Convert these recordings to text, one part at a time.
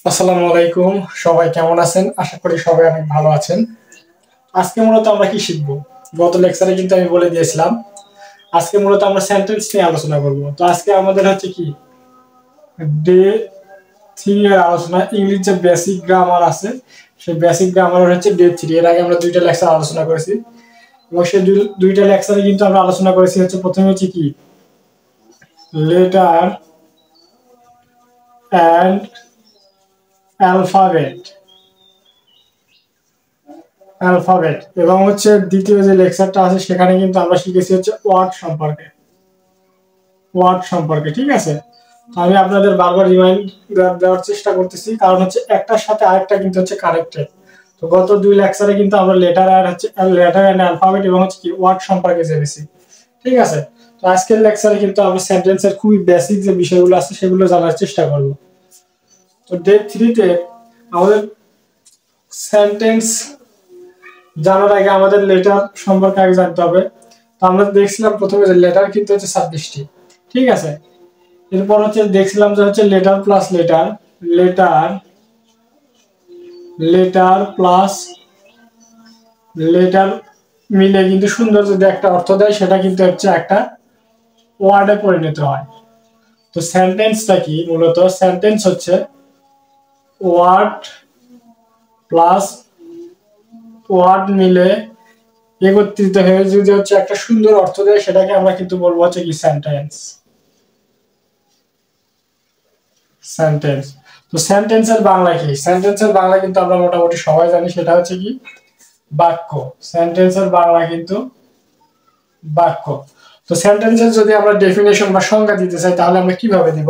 আসসালামু আলাইকুম। সবাই কেমন আছেন? আশা করি সবাই অনেক ভালো আছেন। আজকে মূলত আমরা কি শিখব? গত লেকচারে কিন্তু আমি বলে দিয়েছিলাম আজকে মূলত আমরা সেন্টেন্স নিয়ে আলোচনা করব। তো আজকে আমাদের হচ্ছে কি ডে 3 এর আলোচনা। ইংলিশ যে বেসিক গ্রামার আছে সেই বেসিক গ্রামার হচ্ছে ডে 3। এর আগে আমরা দুইটা লেকচার আলোচনা করেছি এবং সেই দুইটা লেকচারে কিন্তু আমরা আলোচনা করেছি হচ্ছে প্রথমে হচ্ছে কি লেটার অ্যান্ড অ্যালফাবেট অ্যালফাবেট এবং হচ্ছে দ্বিতীয় যে লেকচারটা আছে সেখানে কিন্তু আমরা শিখেছি হচ্ছে ওয়ার্ড সম্পর্কে ঠিক আছে। তো আমি আপনাদের বারবার রিমাইন্ড দেওয়ার চেষ্টা করতেছি, কারণ হচ্ছে একটার সাথে আরেকটা কিন্তু হচ্ছে কানেক্টেড। তো গত দুই লেকচারে কিন্তু আমরা লেটার অ্যান্ড অ্যালফাবেট এবং হচ্ছে কি ওয়ার্ড সম্পর্কে জেনেছি ঠিক আছে। তো আজকের লেকচারে কিন্তু আমরা সেন্টেন্সের খুবই বেসিক যে বিষয়গুলো আছে সেগুলো জানার চেষ্টা করব। তো ডে 3 তে আমাদের সেন্টেন্স জানার আগে আমাদের লেটার সম্পর্কে আগে জানতে হবে। তো আমরা দেখছিলাম প্রথমে যে লেটার কিন্তু হচ্ছে 26টি ঠিক আছে। এরপর হচ্ছে দেখছিলাম যে হচ্ছে letter plus letter, letter letter plus letter মিলে কিন্তু সুন্দর যদি একটা অর্থ দেয় সেটা কিন্তু হচ্ছে একটা ওয়ার্ডে পরিণত হয়। তো সেন্টেন্সটা কি? মূলত সেন্টেন্স হচ্ছে ওয়ার্ড প্লাস ওয়ার্ড মিলে একত্রিত হয়ে যদি হচ্ছে একটা সুন্দর অর্থ দেয় সেটাকে আমরা কিন্তু বলবো হচ্ছে কি সেন্টেন্স। তো সেন্টেন্সের বাংলা কি? সেন্টেন্সের বাংলা কিন্তু আমরা মোটামুটি সবাই জানি, সেটা হচ্ছে কি বাক্য। সেন্টেন্সের বাংলা কিন্তু বাক্য। তো সেন্টেন্সের যদি আমরা ডেফিনেশন বা সংজ্ঞা দিতে চাই তাহলে আমরা কিভাবে দিব?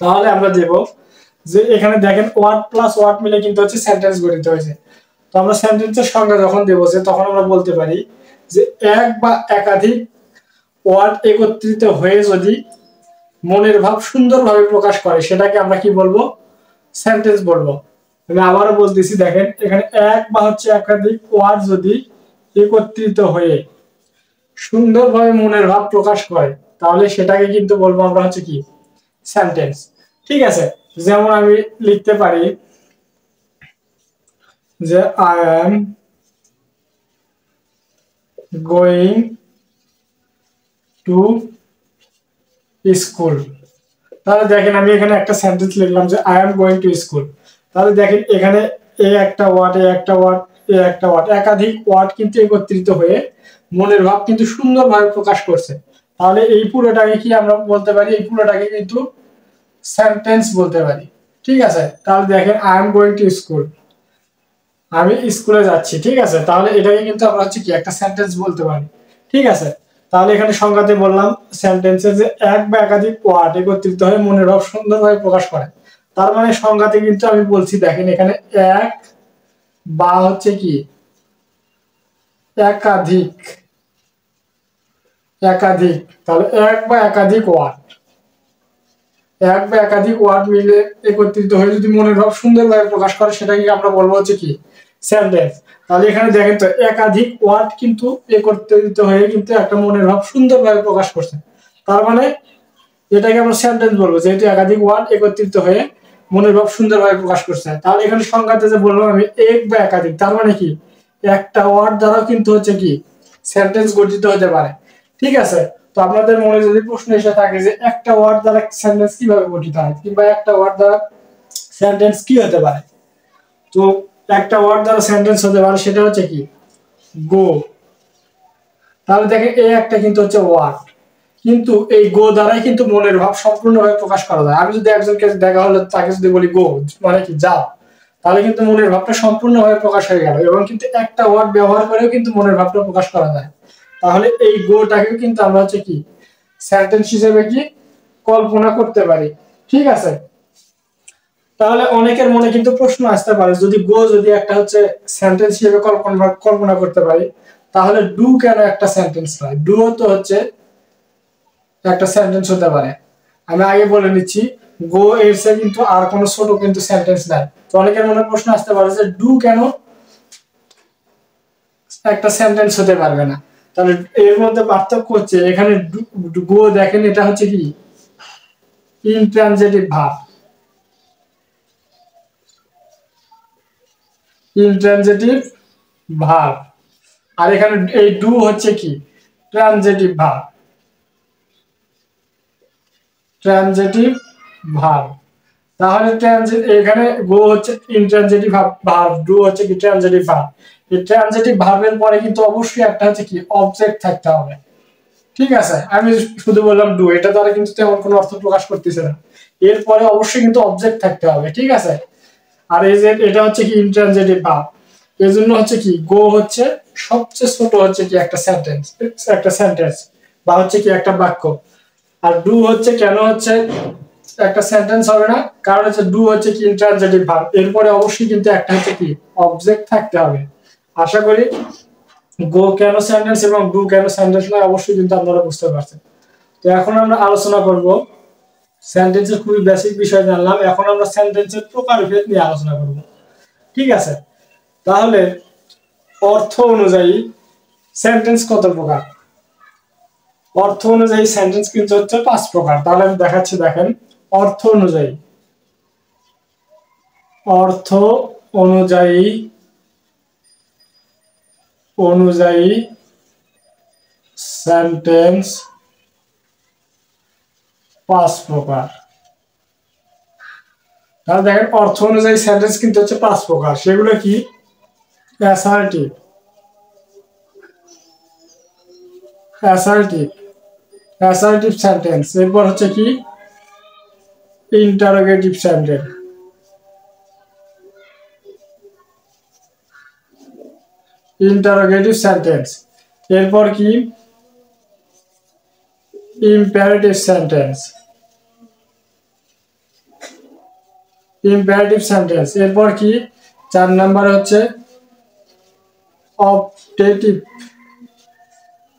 তাহলে আমরা দেব যে এখানে দেখেন ওয়ার্ড প্লাস ওয়ার্ড মিলে কিন্তু হচ্ছে সেন্টেন্স গঠিত হয়েছে। তো আমরা সেন্টেন্সের সংজ্ঞা যখন দেব যে তখন আমরা বলতে পারি যে এক বা একাধিক ওয়ার্ড একত্রিত হয়ে যদি মনের ভাব সুন্দরভাবে প্রকাশ করে সেটাকে আমরা কি বলবো? সেন্টেন্স বলবো। আমি আবারও বলতেছি, দেখেন এখানে এক বা হচ্ছে একাধিক ওয়ার্ড যদি একত্রিত হয়ে সুন্দরভাবে মনের ভাব প্রকাশ করে তাহলে সেটাকে কিন্তু বলবো আমরা হচ্ছে কি সেন্টেন্স ঠিক আছে। যেমন আমি লিখতে পারি যে I am going to school. তাহলে দেখেন আমি এখানে একটা সেন্টেন্স লিখলাম যে I am going to school. তাহলে দেখেন এখানে এ একটা ওয়ার্ড, এ একটা ওয়ার্ড, এ একটা ওয়ার্ড, একাধিক ওয়ার্ড কিন্তু একত্রিত হয়ে মনের ভাব কিন্তু সুন্দরভাবে প্রকাশ করছে। তাহলে এই পুরোটাকে কি আমরা বলতে পারি? এই পুরোটাকে কিন্তু সেন্টেন্স বলতে পারি ঠিক আছে। তাহলে দেখেন I am going to school, আমি স্কুলে যাচ্ছি ঠিক আছে। তাহলে এটাকে কিন্তু আমরা হচ্ছে কি একটা সেন্টেন্স বলতে পারি ঠিক আছে। তাহলে এখানে সংজ্ঞাতে বললাম সেন্টেন্সে যে এক বা একাধিক ওয়ার্ড একত্রিত হয়ে মনের ভাব সুন্দরভাবে প্রকাশ করে। তার মানে সংজ্ঞাতে কিন্তু আমি বলছি, দেখেন এখানে এক বা হচ্ছে কি একাধিক, একাধিক তাহলে এক বা একাধিক ওয়ার্ড, এক বা একাধিক ওয়ার্ড মিলে একত্রিত হয়ে যদি মনের ভাব সুন্দরভাবে প্রকাশ করে সেটাকে আমরা বলবো হচ্ছে কি সেন্টেন্স। তাহলে এখানে দেখেন তো একাধিক ওয়ার্ড কিন্তু একত্রিত হয়ে কিন্তু একটা মনের ভাব সুন্দরভাবে প্রকাশ করছে। তার মানে এটাকে আমরা সেন্টেন্স বলবো, যেহেতু একাধিক ওয়ার্ড একত্রিত হয়ে মনের ভাব সুন্দরভাবে প্রকাশ করছে। তাহলে এখানে সংজ্ঞাতে যে বললাম আমি এক বা একাধিক, তার মানে কি একটা ওয়ার্ড দ্বারা কিন্তু হচ্ছে কি সেন্টেন্স গঠিত হতে পারে ঠিক আছে। তো আপনাদের মনে যদি প্রশ্ন এসে থাকে যে একটা ওয়ার্ড দ্বারা সেন্টেন্স কিভাবে গঠিত হয় কিংবা একটা ওয়ার্ড দ্বারা সেন্টেন্স কি হতে পারে, তো একটা ওয়ার্ড দ্বারা সেন্টেন্স হতে পারে সেটা হচ্ছে কি গো। তাহলে দেখেন এই একটা কিন্তু হচ্ছে ওয়ার্ড, কিন্তু এই গো দ্বারাই কিন্তু মনের ভাব সম্পূর্ণভাবে প্রকাশ করা যায়। আমি যদি একজনকে দেখা হলে তাকে যদি বলি গো মানে কি যাও, তাহলে কিন্তু মনের ভাবটা সম্পূর্ণভাবে প্রকাশ হয়ে গেল এবং কিন্তু একটা ওয়ার্ড ব্যবহার করেও কিন্তু মনের ভাবটা প্রকাশ করা যায়। তাহলে এই গোটাকেও কিন্তু আমরা হচ্ছে কি সেন্টেন্স হিসেবে কি কল্পনা করতে পারি ঠিক আছে। তাহলে অনেকের মনে কিন্তু প্রশ্ন আসতে পারে যদি গো যদি একটা হচ্ছে সেন্টেন্স হিসেবে কল্পনা করতে পারি তাহলে ডু কেন একটা সেন্টেন্স নয়? ডু তো হচ্ছে একটা সেন্টেন্স হতে পারে। আমি আগে বলে নিচ্ছি গো এর সে কিন্তু আর কোনো ছোট কিন্তু সেন্টেন্স নাই। তো অনেকের মনে প্রশ্ন আসতে পারে যে ডু কেন একটা সেন্টেন্স হতে পারবে না? তাহলে এর মধ্যে পার্থক্য হচ্ছে এখানে গো দেখেন এটা হচ্ছে কি ইনট্রানজিটিভ ভার্ব, ইনট্রানজিটিভ ভার্ব। আর এখানে এই ডু হচ্ছে কি ট্রানজিটিভ ভার্ব, ট্রানজিটিভ ভার্ব। তাহলে এখানে গো হচ্ছে ইনট্রানজিটিভ ভার্ব, ডু হচ্ছে কি ট্রানজিটিভ ভার্ব। এই ট্রানজিটিভ ভার্বের পরে কিন্তু অবশ্যই একটা হচ্ছে কি অবজেক্ট থাকতে হবে। ঠিক আছে, আমি শুধু বললাম ডু, এটা দ্বারা কিন্তু তেমন কোনো অর্থ প্রকাশ করতেছে না। এরপরে অবশ্যই কিন্তু অবজেক্ট থাকতে হবে। ঠিক আছে, আর এই যে এটা হচ্ছে কি ইনট্রানজিটিভ ভার্ব, এর জন্য হচ্ছে কি গো হচ্ছে সবচেয়ে ছোট হচ্ছে কি একটা সেন্টেন্স বা হচ্ছে কি একটা বাক্য। আর ডু হচ্ছে কেন হচ্ছে একটা সেন্টেন্স হবে না, কারণ হচ্ছে ডু হচ্ছে কি ইন্ট্রানজিটিভ ভার্ব, এরপরে অবশ্যই কিন্তু একটা হচ্ছে কি অবজেক্ট থাকতে হবে। আশা করি গো কেন সেন্টেন্স এবং ডু কেন সেন্টেন্স নয় অবশ্যই কিন্তু আপনারা বুঝতে পারছেন। তো এখন আমরা আলোচনা করব সেন্টেন্সের খুবই বেসিক বিষয় জানলাম, এখন আমরা সেন্টেন্সের প্রকারভেদ নিয়ে আলোচনা করব। ঠিক আছে, তাহলে অর্থ অনুযায়ী সেন্টেন্স কত প্রকার? অর্থ অনুযায়ী সেন্টেন্স কিন্তু হচ্ছে 5 প্রকার। তাহলে আমি দেখাচ্ছি, দেখেন অর্থ অনুযায়ী, অর্থ অনুযায়ী অনুযায়ী সেন্টেন্স 5 প্রকার। তাহলে দেখেন অর্থ অনুযায়ী সেন্টেন্স কিন্তু হচ্ছে 5 প্রকার। সেগুলো কি? অ্যাসার্টিভ, অ্যাসার্টিভ অ্যাসার্টিভ সেন্টেন্স, এরপর হচ্ছে কি ইন্টারোগেটিভ সেন্টেন্স, ইন্টারোগেটিভ সেন্টেন্স, এরপর কি ইম্পারেটিভ সেন্টেন্স, ইম্পারেটিভ সেন্টেন্স, এরপর কি 4 নম্বরে হচ্ছে অবজেক্টিভ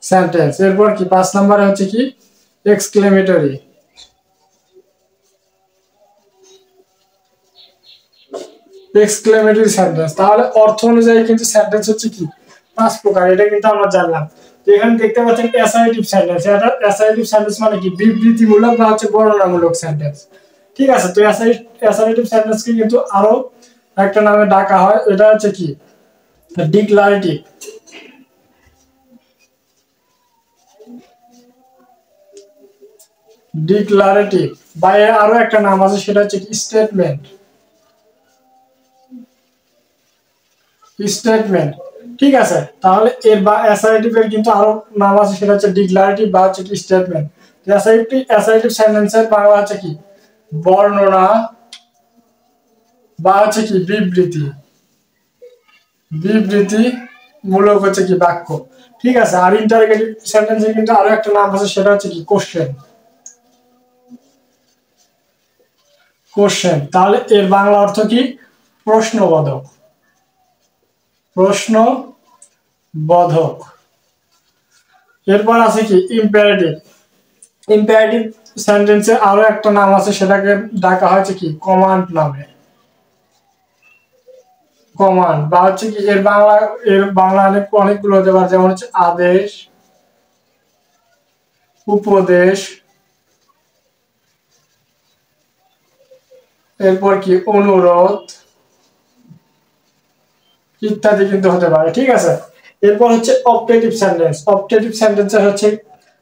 সেন্টেন্স, এরপর কি 5 নম্বরে হচ্ছে কি এক্সক্লেমেটরি, এক্সক্লেমেটরি সেন্টেন্স। তাহলে অর্থ অনুযায়ী কিন্তু সেন্টেন্স হচ্ছে কি 5 প্রকার, এটা কিন্তু আমরা জানলাম। তো এখানে দেখতে পাচ্ছেন অ্যাসার্টিভ সেন্টেন্স, এটা অ্যাসার্টিভ সেন্টেন্স মানে কি বিবৃতিমূলক বা হচ্ছে বর্ণনামূলক সেন্টেন্স। ঠিক আছে, তো অ্যাসার্টিভ সেন্টেন্সকে কিন্তু আরো একটা নামে ডাকা হয়, এটা হচ্ছে কি ডিক্লারেটিভ, ডিক্লারেটিভ বা এর আরো একটা নাম আছে, সেটা হচ্ছে কি স্টেটমেন্ট, স্টেটমেন্ট। ঠিক আছে, তাহলে এর বা অ্যাসার্টিভ এর কিন্তু আরো নাম আছে, সেটা হচ্ছে ডিক্লারেটিভ বা হচ্ছে কি স্টেটমেন্ট। অ্যাসার্টিভ সেন্টেন্সের বাংলা হচ্ছে কি বর্ণনা বা হচ্ছে কি বিবৃতি, বিবৃতি মূলক হচ্ছে কি বাক্য। ঠিক আছে, আর ইন্টারোগেটিভ সেন্টেন্সের কিন্তু আরো একটা নাম আছে, সেটা হচ্ছে কি কোশ্চেন, কোশ্চেন। তাহলে এর বাংলা অর্থ কি প্রশ্নবোধক, প্রশ্নবোধক। এরপর আছে কি ইম্পারেটিভ, ইম্পারেটিভ সেন্টেন্সের আরো একটা নাম আছে, সেটাকে ডাকা হয়েছে কি কমান্ড নামে, কমান্ড বা হচ্ছে কি এর বাংলা অনেকগুলো হতে পারে, যেমন হচ্ছে আদেশ, উপদেশ, এরপর কি অনুরোধ ইত্যাদি কিন্তু হতে পারে। ঠিক আছে, এরপর হচ্ছে অবজেক্টিভ সেন্টেন্স, অবজেক্টিভ সেন্টেন্সের হচ্ছে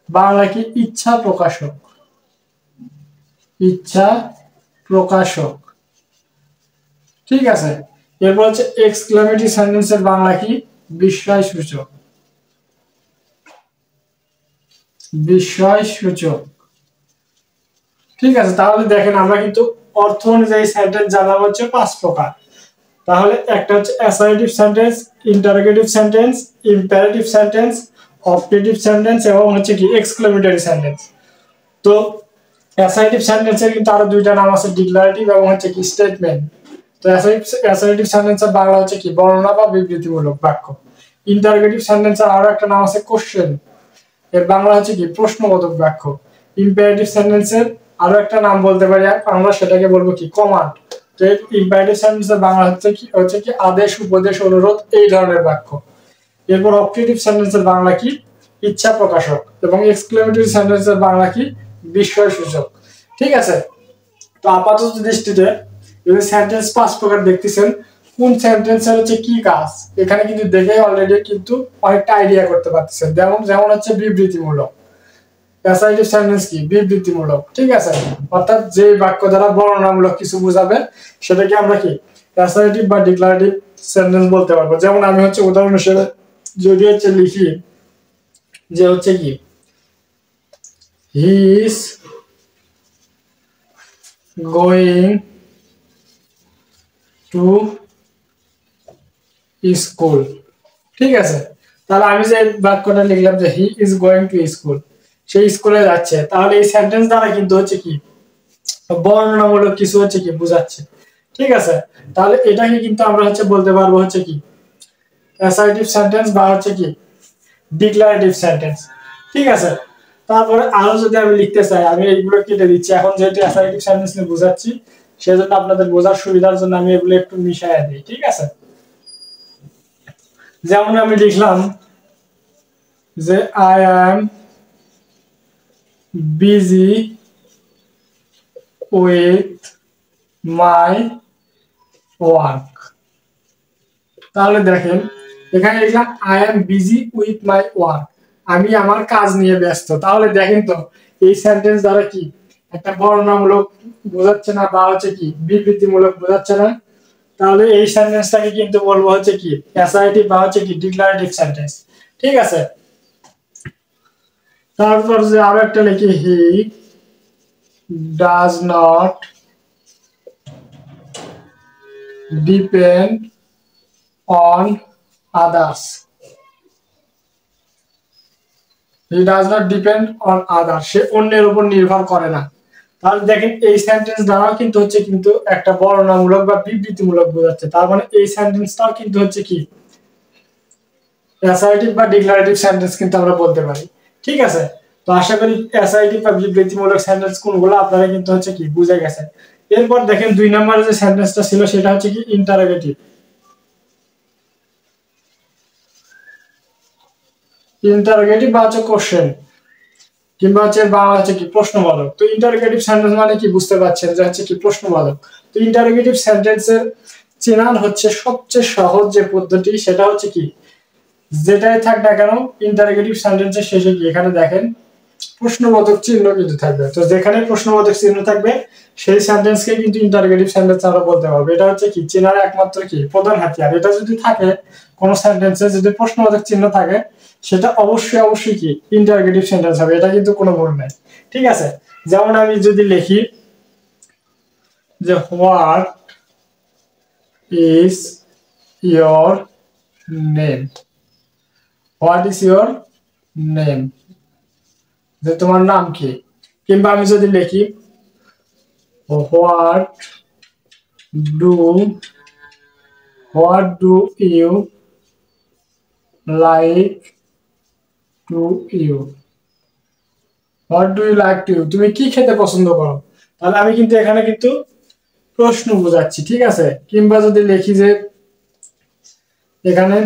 বাংলা কি ইচ্ছা প্রকাশক, ইচ্ছা প্রকাশক। ঠিক আছে, এরপর হচ্ছে এক্সক্লেমেটরি সেন্টেন্সের বাংলা কি বিস্ময় সূচক, বিস্ময় সূচক। ঠিক আছে, তাহলে দেখেন আমরা কিন্তু অর্থ অনুযায়ী সেন্টেন্স জানলাম হচ্ছে 5 প্রকার। তাহলে একটা হচ্ছে assertive sentence, interrogative sentence, imperative sentence, objective sentence এবং হচ্ছে কি এক্সক্লেমেটরি সেন্টেন্স। তো অ্যাসার্টিভ সেন্টেন্সের কিন্তু আরো দুইটা নাম আছে, ডিক্লারেটিভ এবং হচ্ছে কি স্টেটমেন্ট। তো অ্যাসার্টিভ সেন্টেন্সের বাংলা হচ্ছে কি বর্ণনা বা বিবৃতিমূলক বাক্য। ইন্টারোগেটিভ সেন্টেন্সের আরো একটা নাম আছে কোশ্চেন, এর বাংলা হচ্ছে কি প্রশ্নবোধক বাক্য। ইম্পারেটিভ সেন্টেন্সের আরো একটা নাম বলতে পারি আমরা, সেটাকে বলবো কি কমান্ড। তো ইম্পারেটিভ সেন্টেন্সের বাংলা হচ্ছে কি আদেশ, উপদেশ, অনুরোধ, এই ধরনের বাক্য। এরপর অবজেক্টিভ সেন্টেন্সের বাংলা কি ইচ্ছা প্রকাশক এবং এক্সক্লেমেটরি সেন্টেন্সের বাংলা কি বিস্ময় সূচক। ঠিক আছে, তো আপাতত দৃষ্টিতে যদি সেন্টেন্স 5 প্রকার দেখতেছেন, কোন সেন্টেন্সের হচ্ছে কি কাজ, এখানে কিন্তু দেখে অলরেডি কিন্তু অনেকটা আইডিয়া করতে পারতেছেন। যেমন যেমন হচ্ছে বিবৃতিমূলক। অ্যাসার্টিভ সেন্টেন্স কি? বিবৃতিমূলক, ঠিক আছে। অর্থাৎ যে বাক্য দ্বারা বর্ণনামূলক কিছু বোঝাবে সেটাকে আমরা কি অ্যাসার্টিভ বা ডিক্লারেটিভ সেন্টেন্স বলতে পারবো। যেমন আমি হচ্ছে উদাহরণ হিসেবে যদি হচ্ছে লিখি যে হচ্ছে কি he is going to school, ঠিক আছে। তাহলে আমি যে বাক্যটা লিখলাম যে he is going to school, সেই স্কুলে যাচ্ছে, তাহলে এই সেন্টেন্স দ্বারা কিন্তু হচ্ছে কি বর্ণনামূলক কিছু হচ্ছে কি বোঝাচ্ছে, ঠিক আছে। তাহলে এটাকে কিন্তু আমরা হচ্ছে বলতে পারবো হচ্ছে কি অ্যাসার্টিভ সেন্টেন্স বা হচ্ছে কি ডিক্লারেটিভ সেন্টেন্স, ঠিক আছে। তারপরে আরো যদি আমি লিখতে চাই, আমি এইগুলো কেটে দিচ্ছি এখন, যেহেতু অ্যাসার্টিভ সেন্টেন্স নিয়ে বোঝাচ্ছি সেজন্য আপনাদের বোঝার সুবিধার জন্য আমি এগুলো একটু মিশাইয়া দিই, ঠিক আছে। যেমন আমি লিখলাম যে I am busy with my work. তাহলে দেখেন এখানে লিখলাম I am busy with my work, আমি আমার কাজ নিয়ে ব্যস্ত। তাহলে দেখেন তো এই সেন্টেন্স দ্বারা কি একটা বর্ণনামূলক বোঝাচ্ছে না বা হচ্ছে কি বিবৃতিমূলক বোঝাচ্ছে না। তাহলে এই সেন্টেন্সটাকে কিন্তু বলবো হচ্ছে কি অ্যাসার্টিভ বা হচ্ছে কি ডিক্লারেটিভ সেন্টেন্স, ঠিক আছে। তারপর যে আরো একটা লিখি he does not depend on others, he does not depend on others, সে অন্যের উপর নির্ভর করে না। তাহলে দেখেন এই সেন্টেন্স দ্বারাও কিন্তু হচ্ছে কিন্তু একটা বর্ণনামূলক বা বিবৃতিমূলক বোঝাচ্ছে। তার মানে এই সেন্টেন্সটাও কিন্তু হচ্ছে কি অ্যাসার্টিভ বা ডিক্লারেটিভ সেন্টেন্স কিন্তু আমরা বলতে পারি, ঠিক আছে। তো আশা করি অ্যাসার্টিভ বা বিবৃতিমূলক সেন্টেন্স কোনগুলো আপনারা কিন্তু হচ্ছে কি বুঝে গেছেন। এরপর দেখেন 2 নম্বরে যে সেন্টেন্সটা ছিল সেটা হচ্ছে কি ইন্টারোগেটিভ। ইন্টারোগেটিভ বা হচ্ছে কোশ্চেন কিংবা হচ্ছে বাংলা হচ্ছে কি প্রশ্নবোধক। তো ইন্টারোগেটিভ সেন্টেন্স মানে কি বুঝতে পারছেন যে হচ্ছে কি প্রশ্নবোধক। তো ইন্টারোগেটিভ সেন্টেন্সের চেনার হচ্ছে সবচেয়ে সহজ যে পদ্ধতি সেটা হচ্ছে কি যেটাই থাক না কেন ইন্টারোগেটিভ সেন্টেন্সের শেষে কি এখানে দেখেন প্রশ্নবোধক চিহ্ন কিন্তু থাকবে। তো যেখানে প্রশ্নবোধক চিহ্ন থাকবে সেই সেন্টেন্সকে কিন্তু ইন্টারোগেটিভ সেন্টেন্স আমরা বলতে পারবো। এটা হচ্ছে কি চেনার একমাত্র কি প্রধান হাতিয়ার। এটা যদি থাকে কোন সেন্টেন্সে যদি প্রশ্নবোধক চিহ্ন থাকে সেটা অবশ্যই অবশ্যই কি ইন্টারোগেটিভ সেন্টেন্স হবে, এটা কিন্তু কোনো ভুল নাই, ঠিক আছে। যেমন আমি যদি লিখি যে what is your name, what is your name, যে তোমার নাম কি। কিংবা আমি যদি লিখি what do what do you like to you, what do you like to you, তুমি কি খেতে পছন্দ করো। তাহলে আমি কিন্তু এখানে কিন্তু প্রশ্ন বোঝাচ্ছি, ঠিক আছে। কিংবা যদি লিখি যে এখানে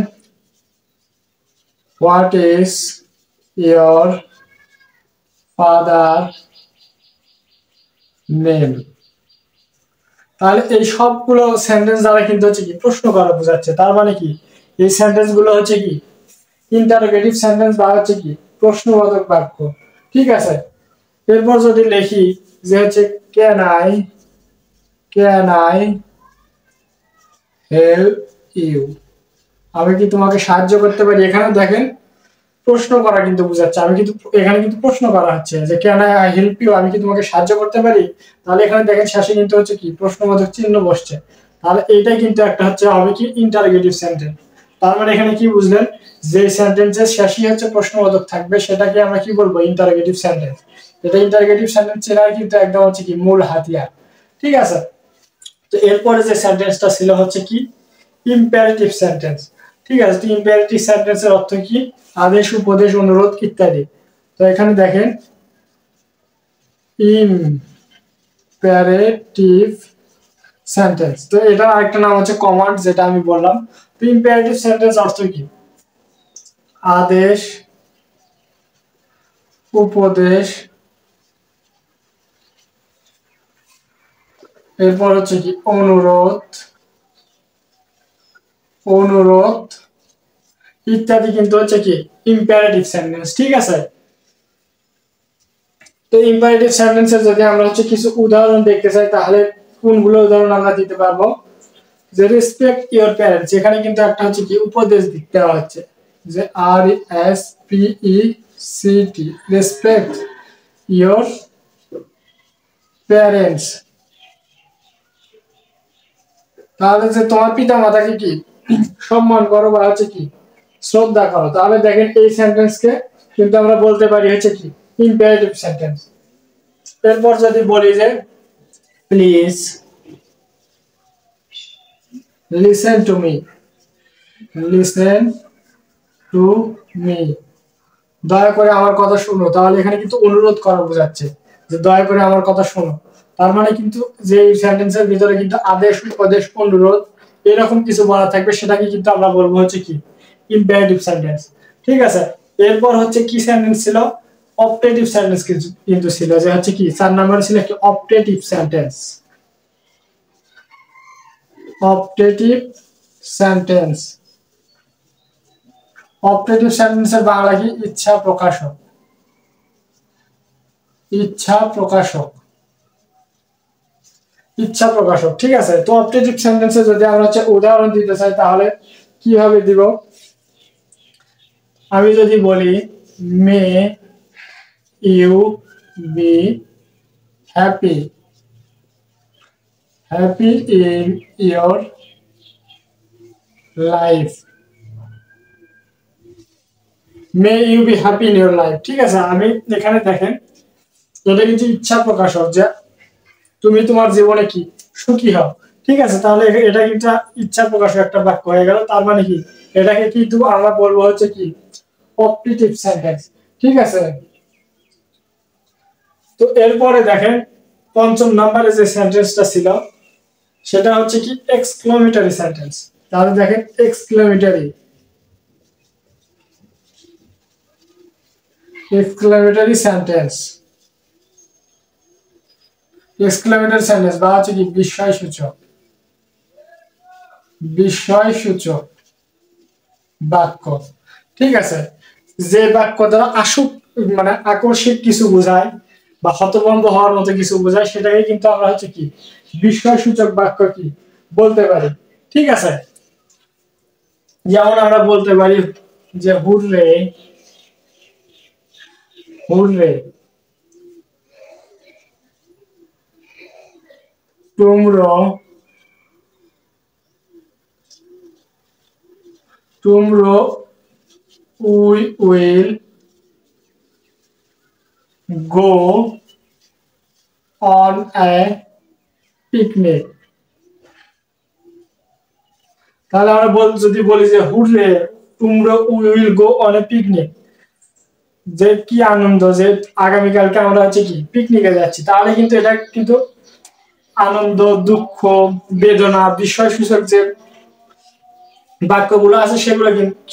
what is your father name, তাহলে এই সবগুলো সেন্টেন্স দ্বারা কিন্তু হচ্ছে কি প্রশ্ন করা বোঝাচ্ছে। তার মানে কি এই সেন্টেন্স গুলো হচ্ছে কি ইন্টারোগেটিভ সেন্টেন্স বা হচ্ছে কি প্রশ্নবোধক বাক্য, ঠিক আছে। এরপর যদি লিখি যে হচ্ছে ক্যান আই হেল্প ইউ, আমি কি তোমাকে সাহায্য করতে পারি। এখানে দেখেন প্রশ্ন করা কিন্তু বোঝাচ্ছে, আমি কিন্তু এখানে কিন্তু প্রশ্ন করা হচ্ছে যে ক্যান আই হেল্প ইউ, আমি কি তোমাকে সাহায্য করতে পারি। তাহলে এখানে দেখেন শেষে কিন্তু হচ্ছে কি প্রশ্নবোধক চিহ্ন বসছে। তাহলে এইটাই কিন্তু একটা হচ্ছে হবে কি ইন্টারোগেটিভ সেন্টেন্স। তার মানে এখানে কি বুঝলেন যে সেন্টেন্সের শেষে হচ্ছে প্রশ্নবোধক থাকবে সেটাকে আমরা কি বলবো ইন্টারোগেটিভ সেন্টেন্স। এটা ইন্টারোগেটিভ সেন্টেন্স চেনার কিন্তু একদম হচ্ছে কি মূল হাতিয়ার, ঠিক আছে। তো এরপরে যে সেন্টেন্সটা ছিল হচ্ছে কি ইম্পারেটিভ সেন্টেন্স, ঠিক আছে। তো ইম্পারেটিভ সেন্টেন্সের অর্থ কি আদেশ উপদেশ অনুরোধ ইত্যাদি। তো এখানে দেখেন ইম্পারেটিভ সেন্টেন্স, তো এটা আরেকটা নাম হচ্ছে কমান্ড যেটা আমি বললাম। তো ইম্পারেটিভ সেন্টেন্স অর্থ কি আদেশ উপদেশ, এরপর হচ্ছে কি অনুরোধ অনুরোধ ইত্যাদি কিন্তু হচ্ছে কি ইম্পারেটিভ সেন্টেন্স। ঠিক আছে, তো ইম্পারেটিভ সেন্টেন্সের যদি আমরা হচ্ছে কিছু উদাহরণ দেখতে চাই তাহলে কোনগুলো উদাহরণ আমরা দিতে পারবো? যে রেসপেক্ট ইওর প্যারেন্টস, এখানে কিন্তু একটা হচ্ছে কি উপদেশ দেওয়া হচ্ছে, যে RESPECT, রেসপেক্ট ইওর প্যারেন্টস, তাহলে যে তোমার পিতা মাতাকে কি সম্মান করো বা হচ্ছে কি শ্রদ্ধা করো। তাহলে দেখেন এই সেন্টেন্সকে কিন্তু আমরা বলতে পারি হচ্ছে কি ইম্পারেটিভ সেন্টেন্স। এরপর যদি বলি যে please listen to me, listen to me, দয়া করে আমার কথা শুনো, তাহলে এখানে কিন্তু অনুরোধ করা বোঝাচ্ছে যে দয়া করে আমার কথা শোনো। তার মানে কিন্তু যে সেন্টেন্সের ভিতরে কিন্তু আদেশ, উপদেশ, অনুরোধ এরকম কিছু বলা থাকবে, সেটাকে কিন্তু আমরা বলবো হচ্ছে কি ইম্পারেটিভ সেন্টেন্স। ঠিক আছে, এরপর হচ্ছে কি সেন্টেন্স ছিল? অপটেটিভ সেন্টেন্স কিন্তু ছিল, যে হচ্ছে কি 4 নম্বরে ছিল একটি optative sentence. Optative sentence, optative সেন্টেন্সের বাংলা কি? ইচ্ছা প্রকাশক, ইচ্ছা প্রকাশক, ইচ্ছা প্রকাশক। ঠিক আছে, তো অপটেটিভ সেন্টেন্সে যদি আমরা হচ্ছে উদাহরণ দিতে চাই তাহলে কিভাবে দিব? আমি যদি বলি may you be happy, happy in your life, may you be happy in your life. ঠিক আছে, আমি এখানে দেখেন এটা কিন্তু ইচ্ছা প্রকাশক, যে তুমি তোমার জীবনে কি সুখী হও। ঠিক আছে, তাহলে এটা কিন্তু ইচ্ছা প্রকাশক একটা বাক্য হয়ে গেল। তার মানে কি এটাকে কিন্তু আমরা বলবো হচ্ছে কি অপটেটিভ সেন্টেন্স। ঠিক আছে, তো এরপরে দেখেন 5ম নম্বরে যে সেন্টেন্সটা ছিল সেটা হচ্ছে কি এক্সক্লেমেটরি সেন্টেন্স। তাহলে দেখেন exclamatory, exclamatory sentence, exclamatory sentence বা হচ্ছে কি বিস্ময়সূচক, বিস্ময়সূচক বাক্য। ঠিক আছে, যে বাক্য দ্বারা মানে আকর্ষক কিছু বোঝায় বা হতভম্ব হওয়ার মতো কিছু বোঝায়, সেটাকে কিন্তু আমরা হচ্ছে কি বিস্ময়সূচক বাক্য কি বলতে পারি। ঠিক আছে, যেমন আমরা বলতে পারি যে hurray, hurray, tomorrow, tomorrow we will go on a picnic. তাহলে আমরা যদি বলি যে hurray tomorrow we will go on a picnic, যে কি আনন্দ যে আগামীকালকে আমরা হচ্ছে কি পিকনিকে যাচ্ছি, তাহলে কিন্তু এটা কিন্তু আনন্দ, দুঃখ, বেদনা, বিস্ময় সূচক যে বাক্যগুলো আছে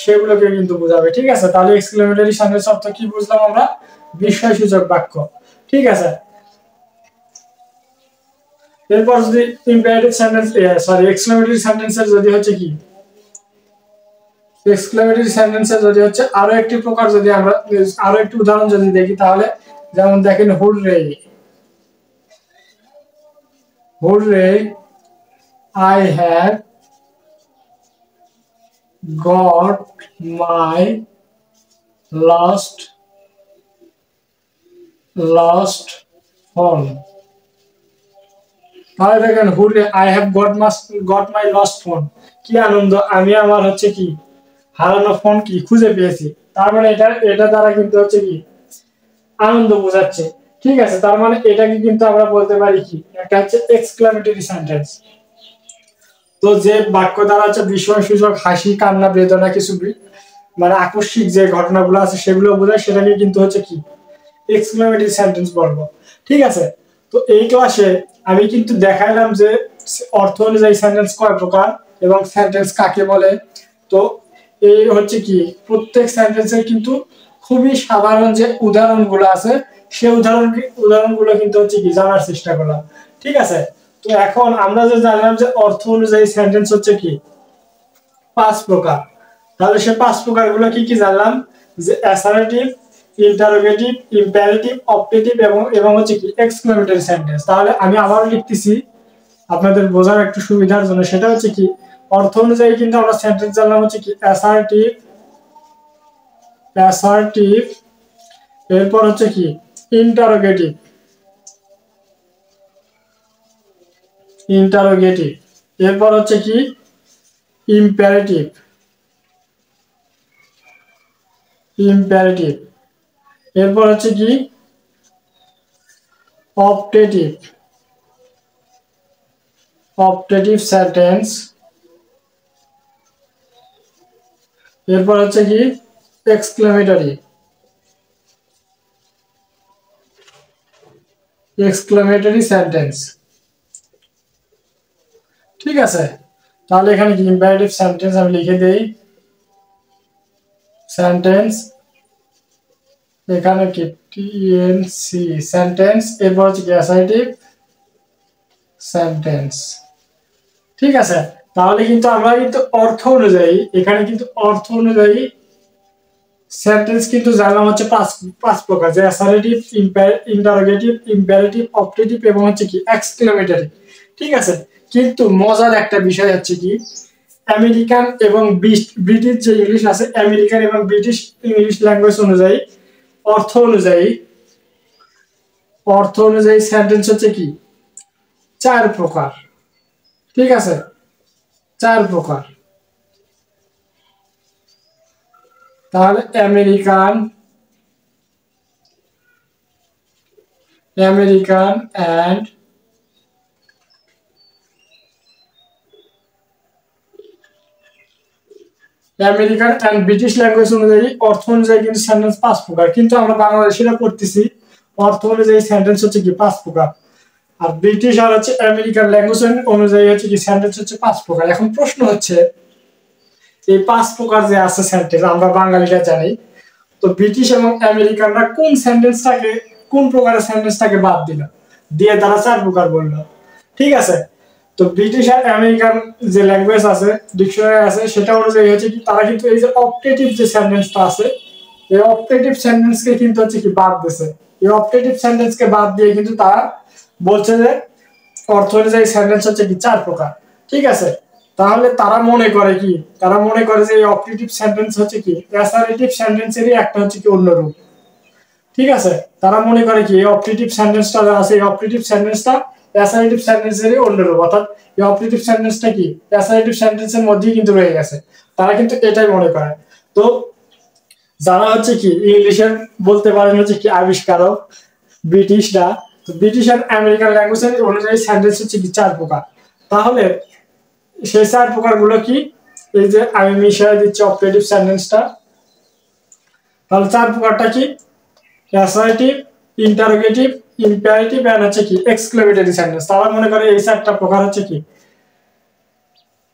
সেগুলোকে কিন্তু বোঝাবে। ঠিক আছে, তাহলে এক্সক্লেমেটরি সেন্টেন্স অর্থ কি বুঝলাম আমরা? বিস্ময় সূচক বাক্য। ঠিক আছে, এরপর যদি ইম্পারেটিভ সেন্টেন্স এক্সক্লেমেটরি সেন্টেন্সের যদি হচ্ছে কি এক্সক্লেমেটরি সেন্টেন্সের যদি হচ্ছে আরো একটি প্রকার, যদি আমরা আরো একটি উদাহরণ যদি দেখি তাহলে যেমন দেখেন hurray, hurray I have got my lost phone. তাহলে দেখেন hurray I have got my lost phone, কি আনন্দ আমি আমার হচ্ছে কি হারানো ফোন কি খুঁজে পেয়েছি। তার মানে এটা দ্বারা কিন্তু হচ্ছে কি আনন্দ বোঝাচ্ছে। ঠিক আছে, তার মানে এটাকে কিন্তু আমরা বলতে পারি কি একটা হচ্ছে এক্সক্লেমেটরি সেন্টেন্স। তো যে বাক্য দ্বারা হচ্ছে বিস্ময়সূচক, হাসি, কান্না, বেদনা কিছু মানে আকস্মিক যে ঘটনাগুলো আছে সেগুলো বোঝায়, সেটাকে কিন্তু হচ্ছে কি এক্সক্লেমেটরি সেন্টেন্স বলবো। ঠিক আছে, তো এই ক্লাসে আমি কিন্তু দেখাইলাম যে অর্থ অনুযায়ী সেন্টেন্স কয় প্রকার এবং সেন্টেন্স কাকে বলে। তো এই হচ্ছে কি প্রত্যেক সেন্টেন্সের কিন্তু খুবই সাধারণ যে উদাহরণগুলো আছে সেই উদাহরণগুলো কিন্তু হচ্ছে কি জানার চেষ্টা করলাম। ঠিক আছে, তো এখন আমরা যে জানলাম যে অর্থ অনুযায়ী সেন্টেন্স হচ্ছে কি পাঁচ প্রকার। তাহলে সে পাঁচ প্রকার গুলো কি কি জানলাম, যে অ্যাসার্টিভ, ইন্টারোগেটিভ, ইম্পারেটিভ, অপটেটিভ এবং এবং হচ্ছে কি এক্সক্লেমেটরি সেন্টেন্স। তাহলে আমি আবারও লিখতেছি আপনাদের বোঝার একটু সুবিধার জন্য। সেটা হচ্ছে কি অর্থ অনুযায়ী কিন্তু আমরা সেন্টেন্স জানলাম হচ্ছে কি অ্যাসার্টিভ, অ্যাসার্টিভ, এরপর হচ্ছে কি ইন্টারোগেটিভ, ইন্টারোগেটিভ, এরপর হচ্ছে কি ইম্পারেটিভ, ইম্পারেটিভ, এরপর হচ্ছে কি অপটেটিভ, অপটেটিভ সেন্টেন্স, এরপর হচ্ছে কি এক্সক্লেমেটরি, এক্সক্লেমেটরি সেন্টেন্স। ঠিক আছে, তাহলে এখানে কি ইম্পারেটিভ সেন্টেন্স আমি লিখে দেই, সেন্টেন্স, এখানে কি টিএনসি সেন্টেন্স, এরপর হচ্ছে কি অ্যাসার্টিভ সেন্টেন্স। ঠিক আছে, তাহলে কিন্তু আমরা কিন্তু অর্থ অনুযায়ী, এখানে কিন্তু অর্থ অনুযায়ী সেন্টেন্স কিন্তু জানলাম হচ্ছে পাঁচ পাঁচ প্রকার, যে অ্যাসার্টিভ, ইন্টারোগেটিভ, ইম্পারেটিভ, অপটেটিভ এবং হচ্ছে কি এক্সক্লেমেটরি। ঠিক আছে, কিন্তু মজার একটা বিষয় হচ্ছে কি আমেরিকান এবং ব্রিটিশ যে ইংলিশ আছে, আমেরিকান এবং ব্রিটিশ ইংলিশ ল্যাঙ্গুয়েজ অনুযায়ী অর্থ অনুযায়ী, অর্থ অনুযায়ী সেন্টেন্স হচ্ছে কি চার প্রকার। ঠিক আছে, চার প্রকার। তাহলে American, American and American and British language অনুযায়ী অর্থ অনুযায়ী কিন্তু সেন্টেন্স পাঁচ প্রকার, কিন্তু আমরা বাংলাদেশিরা করতেছি অর্থ অনুযায়ী সেন্টেন্স হচ্ছে কি পাঁচ প্রকার, আর ব্রিটিশ আর হচ্ছে আমেরিকান ল্যাঙ্গুয়েজ অনুযায়ী হচ্ছে কি সেন্টেন্স হচ্ছে পাঁচ প্রকার। এখন প্রশ্ন হচ্ছে এই পাঁচ প্রকার যে আছে সেন্টেন্স আমরা বাঙালিরা জানি, তো ব্রিটিশ এবং আমেরিকানরা কোন সেন্টেন্সটাকে, কোন প্রকারের সেন্টেন্সটাকে বাদ দিল, দিয়ে তারা চার প্রকার বললো। ঠিক আছে, তো ব্রিটিশ আর আমেরিকান যে ল্যাঙ্গুয়েজ আছে, ডিকশনারি আছে, সেটা অনুযায়ী হচ্ছে কি তারা কিন্তু এই যে অপটেটিভ যে সেন্টেন্সটা আছে, এই অপটেটিভ সেন্টেন্সকে কিন্তু হচ্ছে কি বাদ দিয়েছে। এই অপটেটিভ সেন্টেন্সকে বাদ দিয়ে কিন্তু তারা বলছে যে অর্থ অনুযায়ী সেন্টেন্স হচ্ছে কি চার প্রকার। ঠিক আছে, তাহলে তারা মনে করে কি, তারা মনে করে যে এই অপটেটিভ সেন্টেন্স হচ্ছে কি অ্যাসার্টিভ সেন্টেন্সেরই একটা হচ্ছে কি অন্য রূপ। ঠিক আছে, তারা মনে করে কি এই অপটেটিভ সেন্টেন্সটা আছে, এই অপটেটিভ সেন্টেন্সটা অ্যাসার্টিভ সেন্টেন্সেরই অন্য রূপ, অর্থাৎ এই অপটেটিভ সেন্টেন্সটা কি অ্যাসার্টিভ সেন্টেন্সের মধ্যেই কিন্তু রয়ে গেছে। তারা কিন্তু এটাই মনে করে। তো যারা হচ্ছে কি ইংলিশের বলতে পারেন হচ্ছে কি আবিষ্কারক ব্রিটিশরা, তো ব্রিটিশ আর আমেরিকান ল্যাঙ্গুয়েজ অনুযায়ী সেন্টেন্স হচ্ছে কি চার প্রকার। তাহলে সেই চার প্রকার গুলো কি, এই যে আমি মিশিয়ে দিচ্ছি অপারেটিভ সেন্টেন্সটা। তাহলে চার প্রকারটা কি অ্যাসার্টিভ, ইন্টারোগেটিভ, ইম্পারেটিভ এন্ড হচ্ছে কি এক্সক্লেমেটরি সেন্টেন্স। তারা মনে করে এই চারটা প্রকার হচ্ছে কি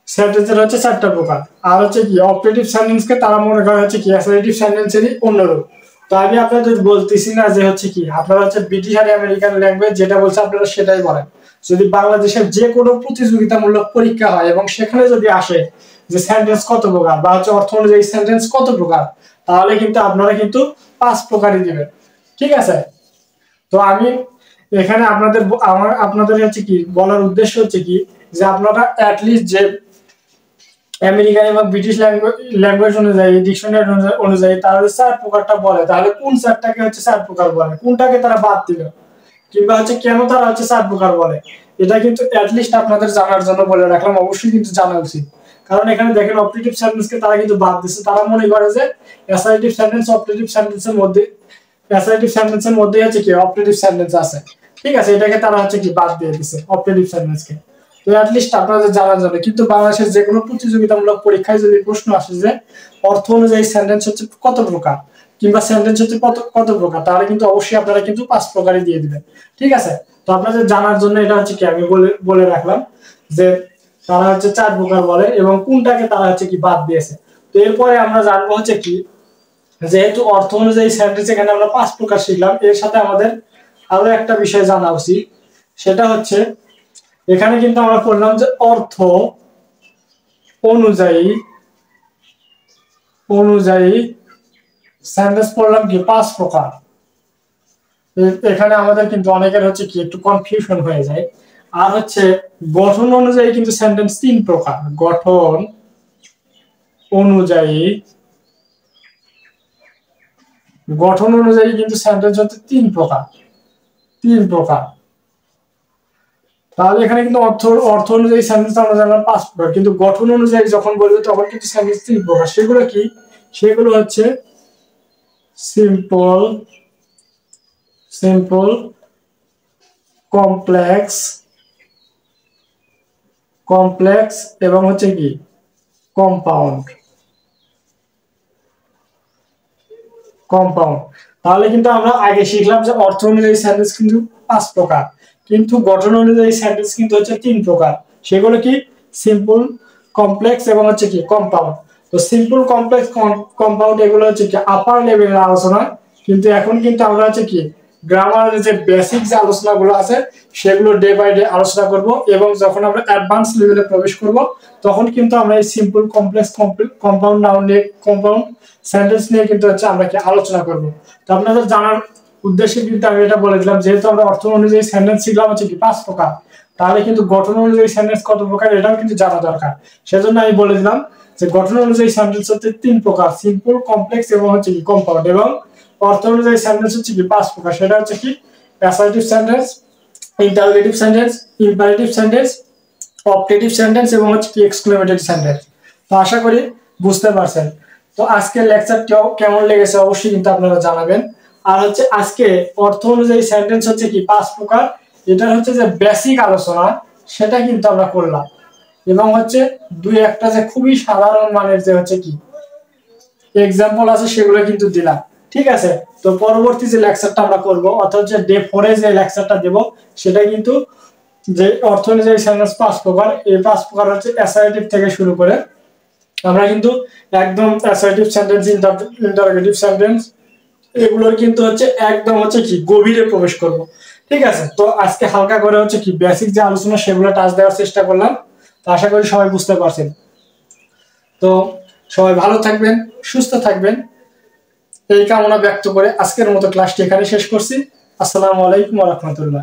সেন্টেন্সের হচ্ছে চারটা প্রকার। আর হচ্ছে কি অপারেটিভ সেন্টেন্সকে তারা মনে করে হচ্ছে কি অ্যাসার্টিভ সেন্টেন্সেরই অন্যরূপ। তো আমি আপনাদের বলতেছি না যে হচ্ছে কি আপনারা হচ্ছে ব্রিটিশ আর আমেরিকান ল্যাঙ্গুয়েজ যেটা বলছে আপনারা সেটাই বলেন। যদি বাংলাদেশের যে কোনো প্রতিযোগিতামূলক পরীক্ষা হয় এবং সেখানে যদি আসে যে সেন্টেন্স কত প্রকার বা হচ্ছে অর্থ অনুযায়ী সেন্টেন্স কত প্রকার, তাহলে কিন্তু আপনারা কিন্তু পাঁচ প্রকারই দিবেন। ঠিক আছে, তো আমি এখানে আপনাদের হচ্ছে কি বলার উদ্দেশ্য হচ্ছে কি যে আপনারা অ্যাটলিস্ট যে আমেরিকান এবং ব্রিটিশ ল্যাঙ্গুয়েজ অনুযায়ী, ডিকশনারি অনুযায়ী তারা চার প্রকারটা বলে, তাহলে কোন চারটাকে হচ্ছে চার প্রকার বলে, কোনটাকে তারা বাদ দিল, কিংবা হচ্ছে কেন তারা হচ্ছে চার প্রকার বলে, এটা কিন্তু অ্যাটলিস্ট আপনাদের জানার জন্য বলে রাখলাম। অবশ্যই কিন্তু জানা উচিত, কারণ এখানে দেখেন অপারেটিভ সেন্টেন্সকে তারা কিন্তু বাদ দিচ্ছে। তারা মনে করে যে অ্যাসার্টিভ সেন্টেন্স অপারেটিভ সেন্টেন্সের মধ্যে, অ্যাসার্টিভ সেন্টেন্সের মধ্যে হচ্ছে কি অপারেটিভ সেন্টেন্স আছে। ঠিক আছে, এটাকে তারা হচ্ছে কি বাদ দিয়ে দিচ্ছে অপারেটিভ সেন্টেন্সকে। তো অ্যাটলিস্ট আপনাদের জানা যাবে। কিন্তু বাংলাদেশের যে কোনো প্রতিযোগিতামূলক পরীক্ষায় যদি প্রশ্ন আসে যে অর্থ অনুযায়ী সেন্টেন্স হচ্ছে কত প্রকার কিংবা সেন্টেন্স হচ্ছে কত প্রকার, তাহলে কিন্তু অবশ্যই আপনারা কিন্তু পাঁচ প্রকারই দিয়ে দিবেন। ঠিক আছে, তো আপনাদের জানার জন্য এটা হচ্ছে কি আমি বলে রাখলাম যে তারা হচ্ছে চার প্রকার বলে এবং কোনটাকে তারা হচ্ছে কি বাদ দিয়েছে। তো এরপরে আমরা জানবো হচ্ছে কি যেহেতু অর্থ অনুযায়ী সেন্টেন্স এখানে আমরা পাঁচ প্রকার শিখলাম, এর সাথে আমাদের আরো একটা বিষয় জানা উচিত। সেটা হচ্ছে এখানে কিন্তু আমরা পড়লাম যে অর্থ অনুযায়ী অনুযায়ী সেন্টেন্স পড়লাম কি 5 প্রকার। এখানে আমাদের কিন্তু অনেকের হচ্ছে কি একটু কনফিউশন হয়ে যায়। আর হচ্ছে গঠন অনুযায়ী কিন্তু সেন্টেন্স 3 প্রকার। গঠন অনুযায়ী কিন্তু সেন্টেন্স হচ্ছে 3 প্রকার। তাহলে এখানে কিন্তু অর্থ অনুযায়ী সেন্টেন্স আমরা জানলাম 5 প্রকার, কিন্তু গঠন অনুযায়ী যখন বলবো তখন কিন্তু সেন্টেন্স 3 প্রকার। সেগুলো কি? সেগুলো হচ্ছে সিম্পল, কমপ্লেক্স এবং হচ্ছে কি কম্পাউন্ড। তাহলে কিন্তু আমরা আগে শিখলাম যে অর্থ অনুযায়ী সেন্টেন্স কিন্তু 5 প্রকার, কিন্তু গঠন অনুযায়ী সেন্টেন্স কিন্তু হচ্ছে 3 প্রকার। সেগুলো কি? সিম্পল, কমপ্লেক্স এবং হচ্ছে কি কম্পাউন্ড। তো সিম্পল, কমপ্লেক্স, কম্পাউন্ড এগুলো হচ্ছে কি আপার লেভেলের আলোচনা, কিন্তু এখন কিন্তু আমরা হচ্ছে কি গ্রামারের যে বেসিক যে আলোচনাগুলো আছে সেগুলো ডে বাই ডে আলোচনা করব, এবং যখন আমরা অ্যাডভান্স লেভেলে প্রবেশ করব তখন কিন্তু আমরা এই সিম্পল, কমপ্লেক্স, কম্পাউন্ড নাউন নিয়ে, কম্পাউন্ড সেন্টেন্স নিয়ে কিন্তু হচ্ছে আমরা কি আলোচনা করব। তো আপনাদের জানার উদ্দেশ্যে কিন্তু আমি এটা বলে দিলাম, যেহেতু আমরা অর্থ অনুযায়ী সেন্টেন্স শিখলাম হচ্ছে কি 5 প্রকার, তাহলে কিন্তু গঠন অনুযায়ী সেন্টেন্স কত প্রকার এটাও কিন্তু জানা দরকার। সেজন্য আমি বলে দিলাম যে গঠন অনুযায়ী সেন্টেন্স হচ্ছে 3 প্রকার, সিম্পল, কমপ্লেক্স এবং হচ্ছে কি কম্পাউন্ড, এবং অর্থ অনুযায়ী সেন্টেন্স হচ্ছে কি 5 প্রকার। সেটা হচ্ছে কি assertive sentence, interrogative sentence, imperative sentence, objective sentence এবং হচ্ছে কি এক্সক্লেমেটরি সেন্টেন্স। তো আশা করি বুঝতে পারছেন। তো আজকের লেকচারটাও কেমন লেগেছে অবশ্যই কিন্তু আপনারা জানাবেন। আর হচ্ছে আজকে অর্থ অনুযায়ী সেন্টেন্স হচ্ছে কি 5 প্রকার, এটা হচ্ছে যে বেসিক আলোচনা সেটা কিন্তু আমরা করলাম, এবং হচ্ছে দুই একটা যে খুবই সাধারণ মানের যে হচ্ছে কি এক্সাম্পল আছে সেগুলো কিন্তু দিলাম। ঠিক আছে, তো পরবর্তী যে লেকচারটা আমরা করব অর্থাৎ যে ডে 4 এ যে লেকচারটা দেব সেটা কিন্তু যে অর্থ অনুযায়ী সেন্টেন্স 5 প্রকার, এই 5 প্রকার হচ্ছে অ্যাসার্টিভ থেকে শুরু করে আমরা কিন্তু একদম অ্যাসার্টিভ সেন্টেন্স, ইন্টারোগেটিভ সেন্টেন্স এগুলোর কিন্তু হচ্ছে একদম হচ্ছে কি গভীরে প্রবেশ করব। ঠিক আছে, তো আজকে হালকা করে হচ্ছে কি বেসিক যে আলোচনা সেগুলো টাচ দেওয়ার চেষ্টা করলাম। তো আশা করি সবাই বুঝতে পারছেন। তো সবাই ভালো থাকবেন, সুস্থ থাকবেন, এই কামনা ব্যক্ত করে আজকের মতো ক্লাসটি এখানে শেষ করছি। আসসালামু আলাইকুম ওয়া রাহমাতুল্লাহ।